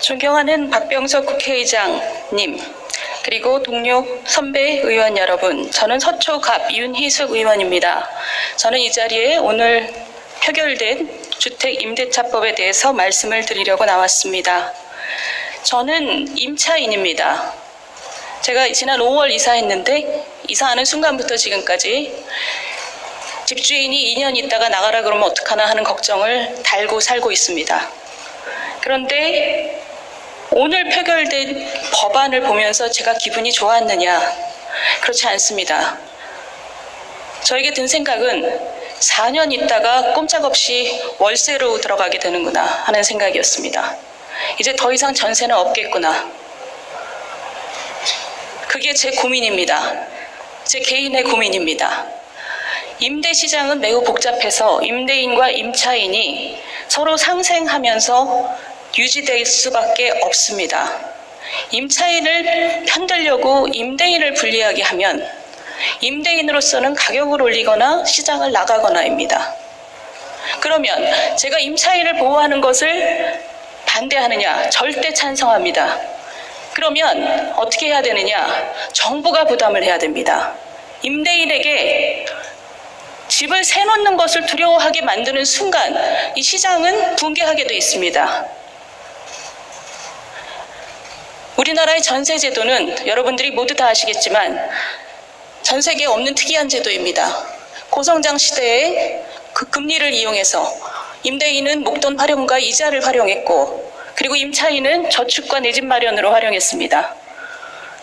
존경하는 박병석 국회의장님, 그리고 동료 선배 의원 여러분, 저는 서초갑 윤희숙 의원입니다. 저는 이 자리에 오늘 표결된 주택임대차법에 대해서 말씀을 드리려고 나왔습니다. 저는 임차인입니다. 제가 지난 5월 이사했는데 이사하는 순간부터 지금까지 집주인이 2년 있다가 나가라 그러면 어떡하나 하는 걱정을 달고 살고 있습니다. 그런데 오늘 표결된 법안을 보면서 제가 기분이 좋았느냐? 그렇지 않습니다. 저에게 든 생각은 4년 있다가 꼼짝없이 월세로 들어가게 되는구나 하는 생각이었습니다. 이제 더 이상 전세는 없겠구나. 그게 제 고민입니다. 제 개인의 고민입니다. 임대시장은 매우 복잡해서 임대인과 임차인이 서로 상생하면서 유지될 수밖에 없습니다. 임차인을 편들려고 임대인을 불리하게 하면 임대인으로서는 가격을 올리거나 시장을 나가거나입니다. 그러면 제가 임차인을 보호하는 것을 반대하느냐? 절대 찬성합니다. 그러면 어떻게 해야 되느냐? 정부가 부담을 해야 됩니다. 임대인에게 집을 세놓는 것을 두려워하게 만드는 순간 이 시장은 붕괴하게 되어 있습니다. 우리나라의 전세 제도는 여러분들이 모두 다 아시겠지만 전 세계에 없는 특이한 제도입니다. 고성장 시대에 그 금리를 이용해서 임대인은 목돈 활용과 이자를 활용했고, 그리고 임차인은 저축과 내 집 마련으로 활용했습니다.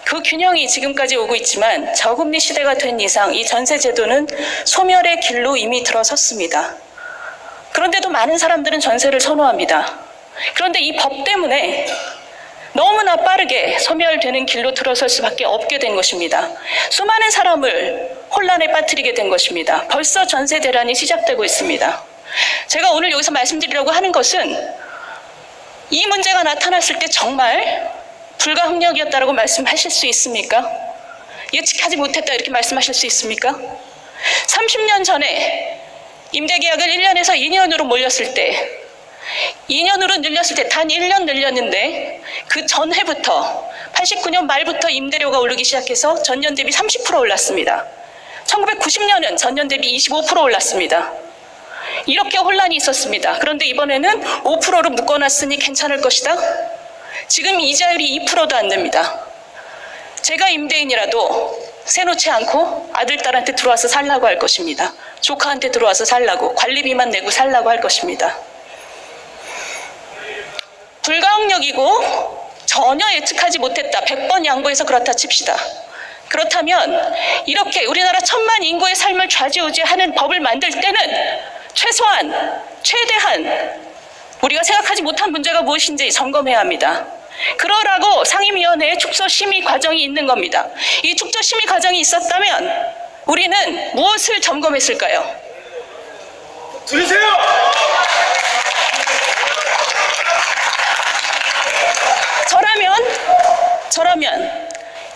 그 균형이 지금까지 오고 있지만 저금리 시대가 된 이상 이 전세 제도는 소멸의 길로 이미 들어섰습니다. 그런데도 많은 사람들은 전세를 선호합니다. 그런데 이 법 때문에 너무나 빠르게 소멸되는 길로 들어설 수밖에 없게 된 것입니다. 수많은 사람을 혼란에 빠뜨리게 된 것입니다. 벌써 전세 대란이 시작되고 있습니다. 제가 오늘 여기서 말씀드리려고 하는 것은 이 문제가 나타났을 때 정말 불가항력이었다고 말씀하실 수 있습니까? 예측하지 못했다 이렇게 말씀하실 수 있습니까? 30년 전에 임대계약을 1년에서 2년으로 몰렸을 때, 2년으로 늘렸을 때 단 1년 늘렸는데 그 전해부터 89년 말부터 임대료가 오르기 시작해서 전년 대비 30% 올랐습니다. 1990년은 전년 대비 25% 올랐습니다. 이렇게 혼란이 있었습니다. 그런데 이번에는 5%로 묶어놨으니 괜찮을 것이다. 지금 이자율이 2%도 안 됩니다. 제가 임대인이라도 세놓지 않고 아들, 딸한테 들어와서 살라고 할 것입니다. 조카한테 들어와서 살라고, 관리비만 내고 살라고 할 것입니다. 불가항력이고 전혀 예측하지 못했다. 100번 양보해서 그렇다 칩시다. 그렇다면 이렇게 우리나라 1000만 인구의 삶을 좌지우지하는 법을 만들 때는 최소한, 최대한 우리가 생각하지 못한 문제가 무엇인지 점검해야 합니다. 그러라고 상임위원회에 축소심의 과정이 있는 겁니다. 이 축소심의 과정이 있었다면 우리는 무엇을 점검했을까요? 들으세요! 저라면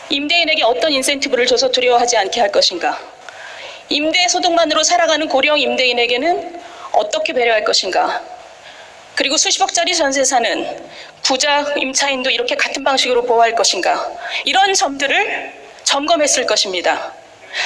임대인에게 어떤 인센티브를 줘서 두려워하지 않게 할 것인가? 임대 소득만으로 살아가는 고령 임대인에게는 어떻게 배려할 것인가? 그리고 수십억짜리 전세 사는 부자 임차인도 이렇게 같은 방식으로 보호할 것인가? 이런 점들을 점검했을 것입니다.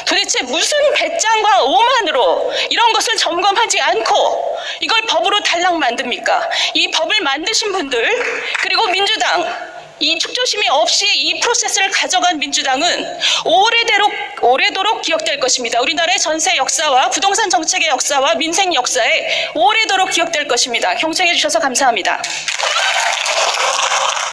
도대체 무슨 배짱과 오만으로 이런 것을 점검하지 않고 이걸 법으로 달랑 만듭니까? 이 법을 만드신 분들, 그리고 민주당, 이 축조심의 없이 이 프로세스를 가져간 민주당은 오래도록 기억될 것입니다. 우리나라의 전세 역사와 부동산 정책의 역사와 민생 역사에 오래도록 기억될 것입니다. 경청해 주셔서 감사합니다.